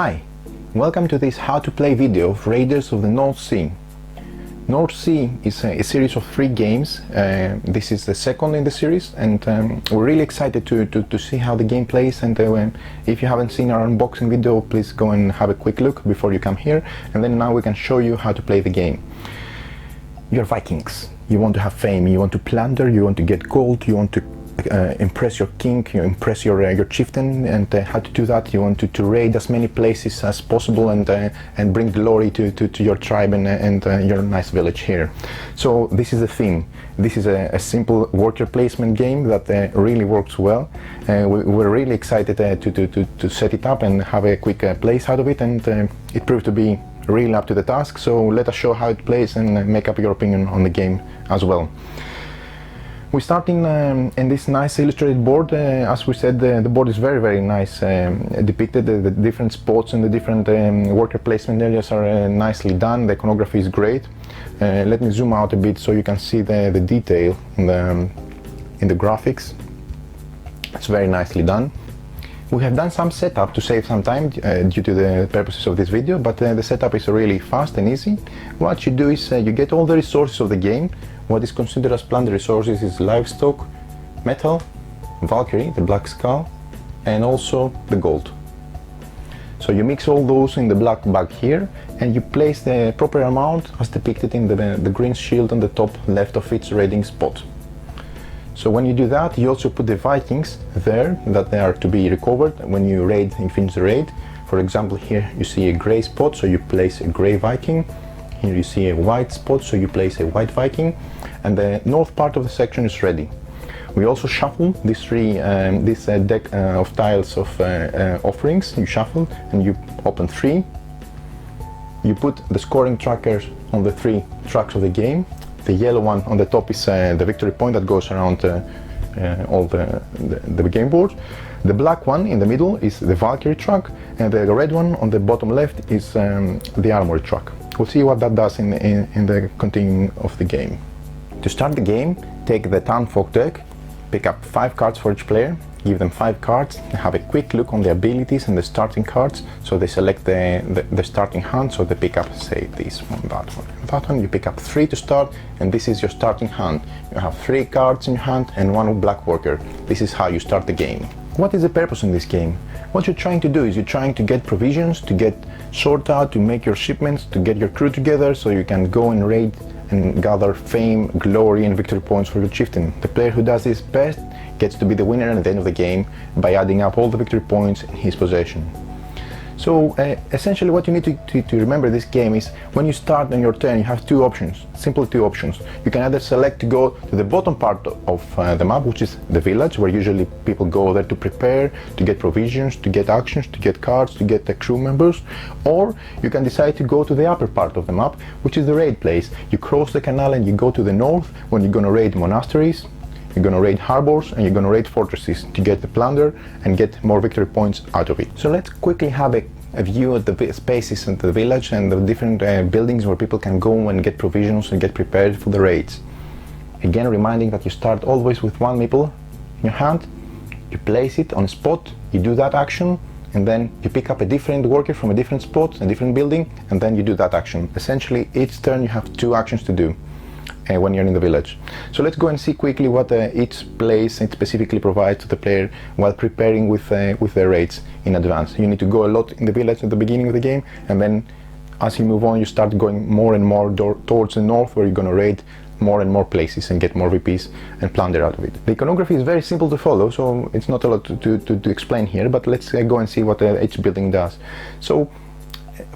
Hi, welcome to this how to play video of Raiders of the North Sea. North Sea is a series of 3 games. This is the second in the series, and we're really excited to see how the game plays. And if you haven't seen our unboxing video, please go and have a quick look before you come here, and then now we can show you how to play the game. You're Vikings. You want to have fame, you want to plunder, you want to get gold, you want to impress your king, you impress your chieftain, and how to do that, you want to raid as many places as possible and bring glory to your tribe and your nice village here. So this is the theme. This is a simple worker placement game that really works well. We're really excited to set it up and have a quick place out of it, and it proved to be really up to the task. So let us show how it plays and make up your opinion on the game as well. We start in this nice illustrated board. As we said, the board is very nice depicted. The different spots and the different worker placement areas are nicely done. The iconography is great. Let me zoom out a bit so you can see the detail in the graphics. It's very nicely done. We have done some setup to save some time due to the purposes of this video, but the setup is really fast and easy. What you do is you get all the resources of the game. What is considered as plunder resources is livestock, metal, Valkyrie, the black skull, and also the gold. So you mix all those in the black bag here, and you place the proper amount as depicted in the green shield on the top left of each raiding spot. So when you do that, you also put the Vikings there, that they are to be recovered when you finish the raid. For example, here you see a grey spot, so you place a grey Viking. Here you see a white spot, so you place a white Viking, and the north part of the section is ready. We also shuffle this deck of tiles of offerings. You shuffle and you open 3. You put the scoring trackers on the 3 tracks of the game. The yellow one on the top is the victory point that goes around all the game board. The black one in the middle is the Valkyrie track, and the red one on the bottom left is the armory track. We'll see what that does in the continuing of the game. To start the game, take the Townfolk deck, pick up 5 cards for each player, give them 5 cards, and have a quick look on the abilities and the starting cards. So they select the starting hand, so they pick up, say, this one, that one, and that one. You pick up 3 to start, and this is your starting hand. You have 3 cards in your hand and 1 black worker. This is how you start the game. What is the purpose in this game? What you're trying to do is you're trying to get provisions, to get sort out, to make your shipments, to get your crew together so you can go and raid and gather fame, glory and victory points for your chieftain. The player who does this best gets to be the winner at the end of the game by adding up all the victory points in his possession. So essentially what you need to remember this game is when you start on your turn, you have 2 options, simple 2 options. You can either select to go to the bottom part of the map, which is the village, where usually people go there to prepare, to get provisions, to get actions, to get cards, to get the crew members, or you can decide to go to the upper part of the map, which is the raid place. You cross the canal and you go to the north when you're going to raid monasteries, you're going to raid harbors, and you're going to raid fortresses to get the plunder and get more victory points out of it. So let's quickly have a view of the spaces in the village and the different buildings where people can go and get provisions and get prepared for the raids. Again, reminding that you start always with 1 meeple in your hand, you place it on a spot, you do that action, and then you pick up a different worker from a different spot, a different building, and then you do that action. Essentially, each turn you have 2 actions to do when you're in the village. So let's go and see quickly what each place it specifically provides to the player while preparing with the raids in advance. You need to go a lot in the village at the beginning of the game, and then as you move on you start going more and more towards the north, where you're going to raid more and more places and get more VPs and plunder out of it. The iconography is very simple to follow, so it's not a lot to explain here, but let's go and see what each building does. So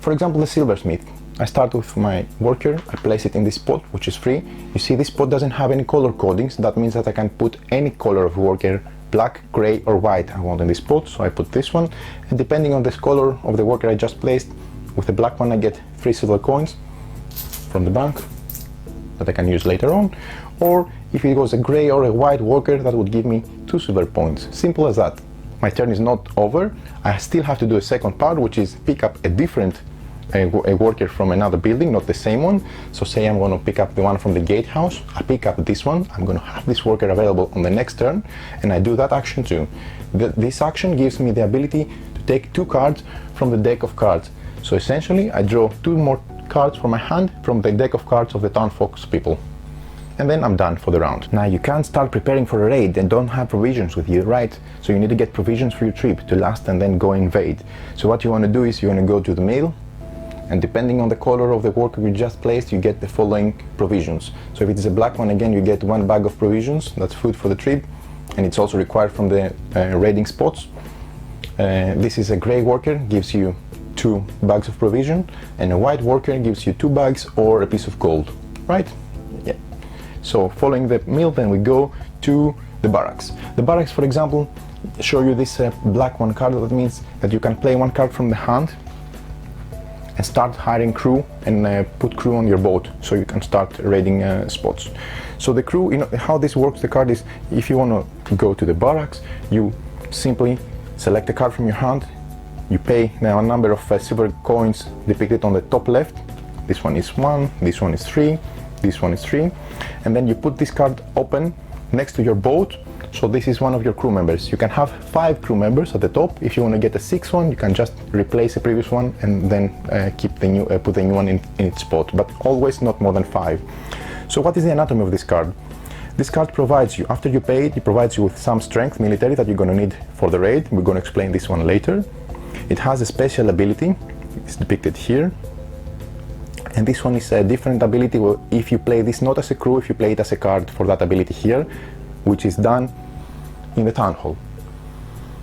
for example, the silversmith. I start with my worker, I place it in this spot, which is free. You see this spot doesn't have any color codings. That means that I can put any color of worker, black, gray or white I want in this spot. So I put this one, and depending on this color of the worker I just placed, with the black one I get 3 silver coins from the bank that I can use later on. Or if it was a gray or a white worker, that would give me 2 silver points. Simple as that. My turn is not over. I still have to do a second part, which is pick up a different a worker from another building, not the same one. So say I'm going to pick up the one from the gatehouse, I pick up this one, I'm going to have this worker available on the next turn, and I do that action too. This action gives me the ability to take 2 cards from the deck of cards. So essentially I draw 2 more cards from my hand from the deck of cards of the Town Fox people. And then I'm done for the round. Now you can't start preparing for a raid and don't have provisions with you, right? So you need to get provisions for your trip to last and then go invade. So what you want to do is you want to go to the mill, and depending on the color of the worker you just placed, you get the following provisions. So if it's a black one, again you get 1 bag of provisions, that's food for the trip, and it's also required from the raiding spots. This is a gray worker, gives you 2 bags of provision, and a white worker gives you 2 bags or a piece of gold, right? Yeah. So following the mill, then we go to the barracks. The barracks, for example, show you this black 1 card. That means that you can play 1 card from the hand and start hiring crew and put crew on your boat, so you can start raiding spots. So the crew, you know how this works, the card is, if you want to go to the barracks, you simply select a card from your hand, you pay now a number of silver coins depicted on the top left. This one is 1, this one is 3, this one is 3, and then you put this card open next to your boat. So this is one of your crew members. You can have 5 crew members at the top. If you want to get a 6th one, you can just replace the previous one and then keep the new, put the new one in its spot, but always not more than 5. So what is the anatomy of this card? This card provides you, after you pay it, it provides you with some strength military that you're going to need for the raid. We're going to explain this one later. It has a special ability, it's depicted here. And this one is a different ability. Well, if you play this not as a crew, if you play it as a card for that ability here, which is done in the town hall.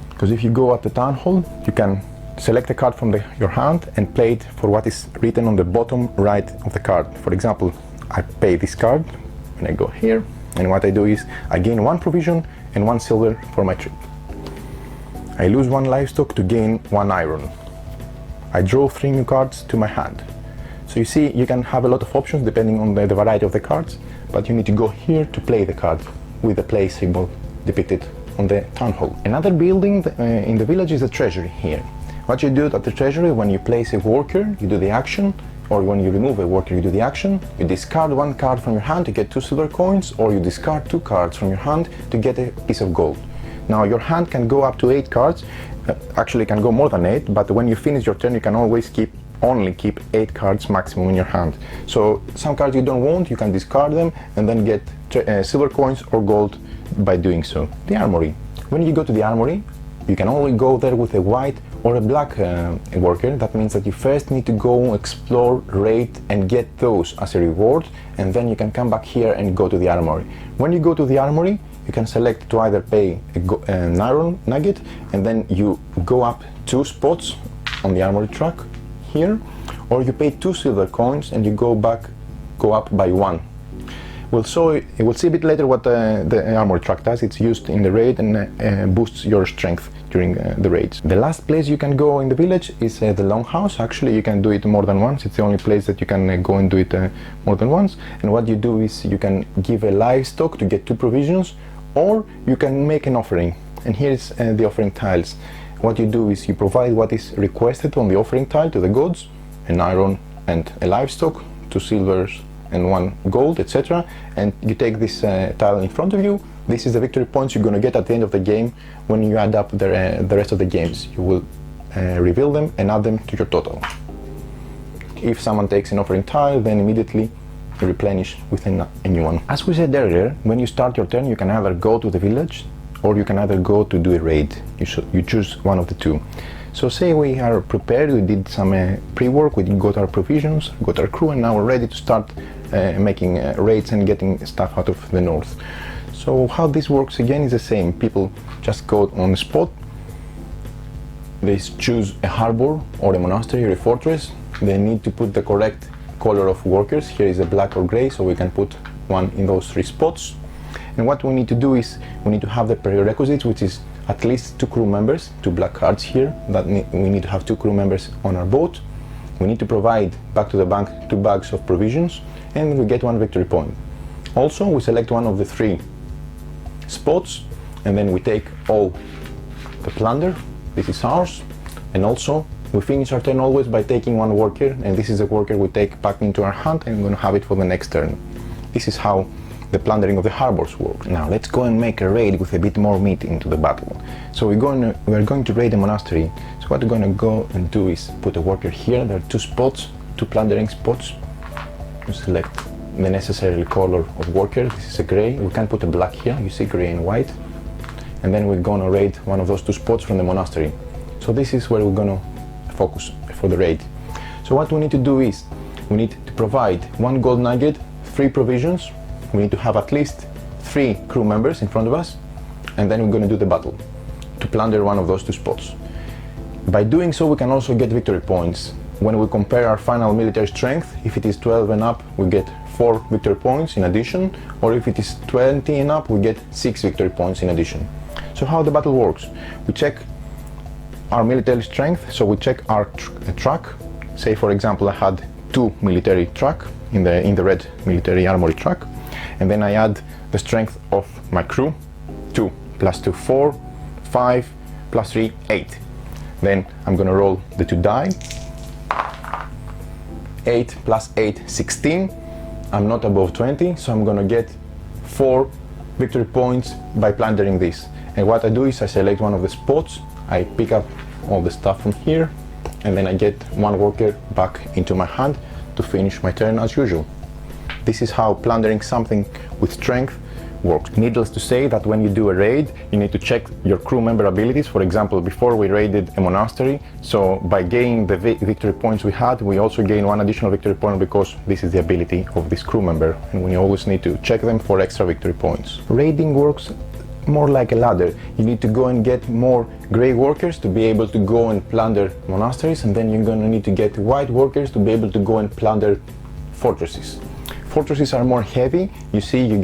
Because if you go at the town hall, you can select a card from your hand and play it for what is written on the bottom right of the card. For example, I pay this card and I go here, and what I do is I gain 1 provision and 1 silver for my trip. I lose 1 livestock to gain 1 iron. I draw 3 new cards to my hand. So you see, you can have a lot of options depending on the variety of the cards, but you need to go here to play the card with the play symbol depicted on the town hall. Another building in the village is the treasury here. What you do at the treasury, when you place a worker, you do the action, or when you remove a worker, you do the action. You discard 1 card from your hand to get 2 silver coins, or you discard 2 cards from your hand to get a piece of gold. Now your hand can go up to 8 cards, actually can go more than 8, but when you finish your turn you can always only keep 8 cards maximum in your hand. So some cards you don't want, you can discard them and then get silver coins or gold by doing so. The armory. When you go to the armory, you can only go there with a white or a black worker. That means that you first need to go explore, raid and get those as a reward, and then you can come back here and go to the armory. When you go to the armory, you can select to either pay an iron nugget, and then you go up 2 spots on the armory track here, or you pay 2 silver coins and you go up by 1. We'll see a bit later what the armor track does. It's used in the raid and boosts your strength during the raids. The last place you can go in the village is the longhouse. Actually, you can do it more than once. It's the only place that you can go and do it more than once. And what you do is you can give a livestock to get 2 provisions, or you can make an offering. And here is the offering tiles. What you do is you provide what is requested on the offering tile to the gods, an iron and a livestock, 2 silvers and 1 gold, etc. And you take this tile in front of you. This is the victory points you're going to get at the end of the game. When you add up the rest of the games, you will reveal them and add them to your total. If someone takes an offering tile, then immediately replenish with a new one. As we said earlier, when you start your turn, you can either go to the village or you can either go to do a raid. You choose one of the 2. So say we are prepared, we did some pre-work, we got our provisions, got our crew, and now we're ready to start making raids and getting stuff out of the north. So how this works again is the same. People just go on the spot, they choose a harbor or a monastery or a fortress. They need to put the correct color of workers. Here is a black or gray, so we can put 1 in those 3 spots. And what we need to do is we need to have the prerequisites, which is at least 2 crew members, 2 black cards here, that we need to have 2 crew members on our boat. We need to provide back to the bank 2 bags of provisions, and we get 1 victory point. Also, we select one of the 3 spots, and then we take all the plunder. This is ours. And also we finish our turn always by taking 1 worker, and this is a worker we take back into our hand and we're going to have it for the next turn. This is how the plundering of the harbors works. Now let's go and make a raid with a bit more meat into the battle. So we're going to raid a monastery. So what we're going to go and do is put a worker here. There are two spots, two plundering spots. You select the necessary color of worker. This is a gray. We can put a black here. You see gray and white. And then we're going to raid one of those two spots from the monastery. So this is where we're going to focus for the raid. So what we need to do is we need to provide 1 gold nugget, 3 provisions. We need to have at least 3 crew members in front of us, and then we're going to do the battle to plunder one of those two spots. By doing so, we can also get victory points. When we compare our final military strength, if it is 12 and up, we get 4 victory points in addition, or if it is 20 and up, we get 6 victory points in addition. So how the battle works? We check our military strength, so we check our truck. Say for example I had 2 military truck in the red military armory truck, and then I add the strength of my crew, 2 plus 2 4, 5 plus 3 8. Then I'm gonna roll the 2 die. 8 plus 8 16. I'm not above 20, so I'm gonna get 4 victory points by plundering this. And what I do is I select one of the spots, I pick up all the stuff from here, and then I get 1 worker back into my hand to finish my turn as usual. This is how plundering something with strength works. Needless to say that when you do a raid, you need to check your crew member abilities. For example, before we raided a monastery, so by gaining the victory points we had, we also gain 1 additional victory point because this is the ability of this crew member, and we always need to check them for extra victory points. Raiding works more like a ladder. You need to go and get more gray workers to be able to go and plunder monasteries, and then you're going to need to get white workers to be able to go and plunder fortresses. Fortresses are more heavy. You see, you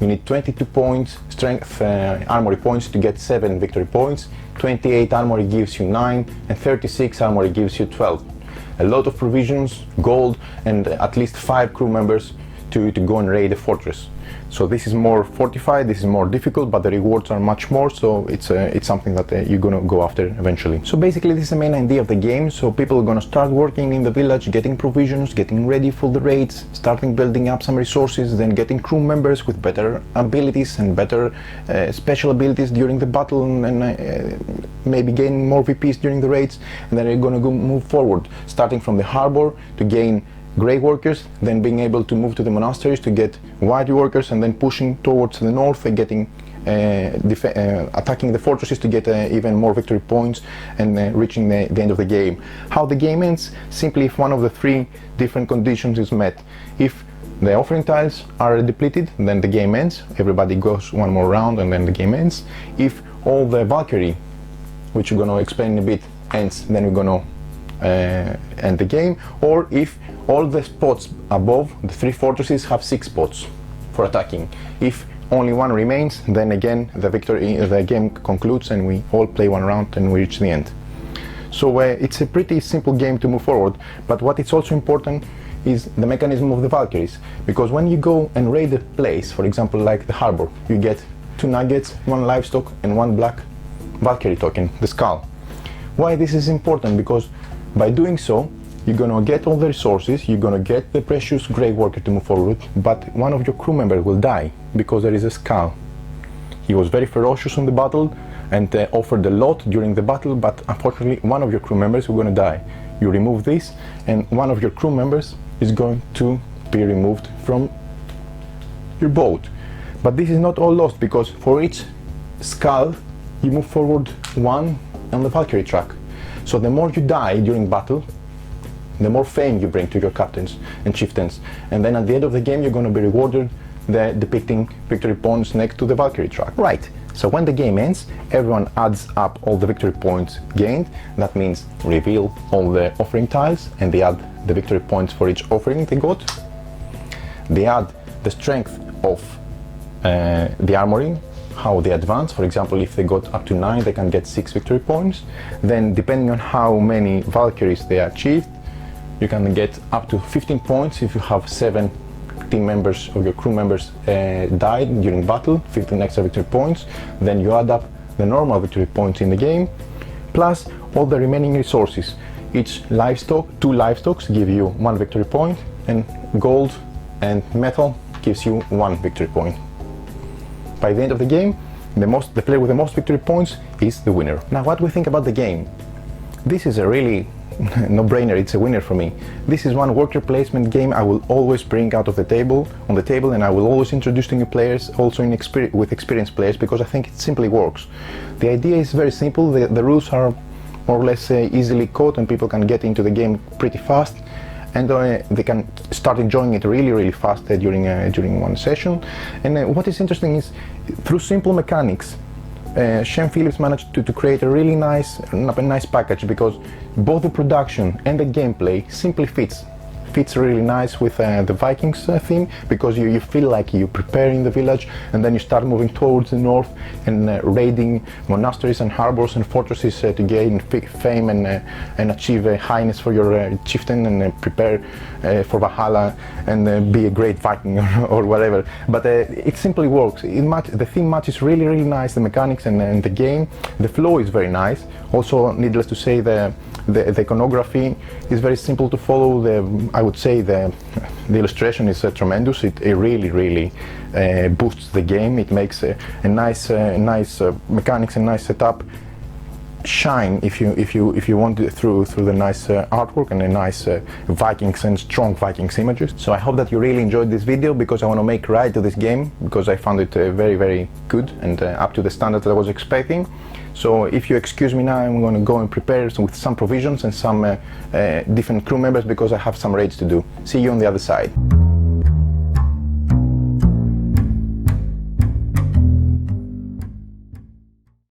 need 22 points strength armory points to get 7 victory points. 28 armory gives you 9, and 36 armory gives you 12. A lot of provisions, gold, and at least 5 crew members to go and raid a fortress. So this is more fortified, this is more difficult, but the rewards are much more, so it's something that you're gonna go after eventually. So basically this is the main idea of the game. So people are gonna start working in the village, getting provisions, getting ready for the raids, starting building up some resources, then getting crew members with better abilities and better special abilities during the battle, and maybe gaining more VPs during the raids, and then you're gonna move forward, starting from the harbor to gain gray workers, then being able to move to the monasteries to get white workers, and then pushing towards the north and getting attacking the fortresses to get even more victory points, and reaching the end of the game. How the game ends? Simply if one of the 3 different conditions is met. If the offering tiles are depleted, then the game ends. Everybody goes 1 more round and then the game ends. If all the Valkyrie, which we're going to explain in a bit, ends, then we're going to end the game. Or if all the spots above the 3 fortresses have 6 spots for attacking. If only 1 remains, then again the game concludes and we all play 1 round and we reach the end. So it's a pretty simple game to move forward, but what is also important is the mechanism of the Valkyries, because when you go and raid a place, for example like the harbor, you get 2 nuggets, 1 livestock and 1 black Valkyrie token, the skull. Why this is important? Because by doing so, you're gonna get all the resources, you're gonna get the precious grey worker to move forward, but one of your crew members will die because there is a skull. He was very ferocious in the battle and offered a lot during the battle, but unfortunately one of your crew members will gonna die. You remove this and one of your crew members is going to be removed from your boat. But this is not all lost, because for each skull you move forward 1 on the Valkyrie track. So the more you die during battle, the more fame you bring to your captains and chieftains, and then at the end of the game you're going to be rewarded depicting victory points next to the Valkyrie track. Right, so when the game ends, everyone adds up all the victory points gained. That means reveal all the offering tiles, and they add the victory points for each offering they got. They add the strength of the armory, how they advance. For example, if they got up to 9, they can get 6 victory points. Then depending on how many Valkyries they achieved, you can get up to 15 points if you have 7 team members or your crew members died during battle, 15 extra victory points. Then you add up the normal victory points in the game, plus all the remaining resources. Each livestock, 2 livestocks give you 1 victory point, and gold and metal gives you 1 victory point. By the end of the game, the player with the most victory points is the winner. Now, what do we think about the game? This is a really no-brainer. It's a winner for me. This is one worker placement game I will always bring out of the table, and I will always introduce to new players, also with experienced players, because I think it simply works. The idea is very simple. The rules are more or less easily caught, and people can get into the game pretty fast, and they can start enjoying it really fast during one session. And what is interesting is, through simple mechanics, Shane Phillips managed to create a really nice package, because both the production and the gameplay simply fits really nice with the Vikings theme, because you feel like you prepare in the village and then you start moving towards the north and raiding monasteries and harbors and fortresses to gain fame and achieve highness for your chieftain, and prepare for Valhalla and be a great Viking or whatever. But it simply works. The theme matches really nice, the mechanics and the game. The flow is very nice. Also, needless to say, the iconography is very simple to follow. I would say the illustration is tremendous. It really boosts the game. It makes a nice mechanics and nice setup shine, if you want it, through the nice artwork and the nice Vikings and strong Vikings images. So I hope that you really enjoyed this video, because I want to make right to this game, because I found it very good and up to the standard that I was expecting. So if you excuse me now, I'm going to go and prepare with some provisions and some different crew members, because I have some raids to do. See you on the other side.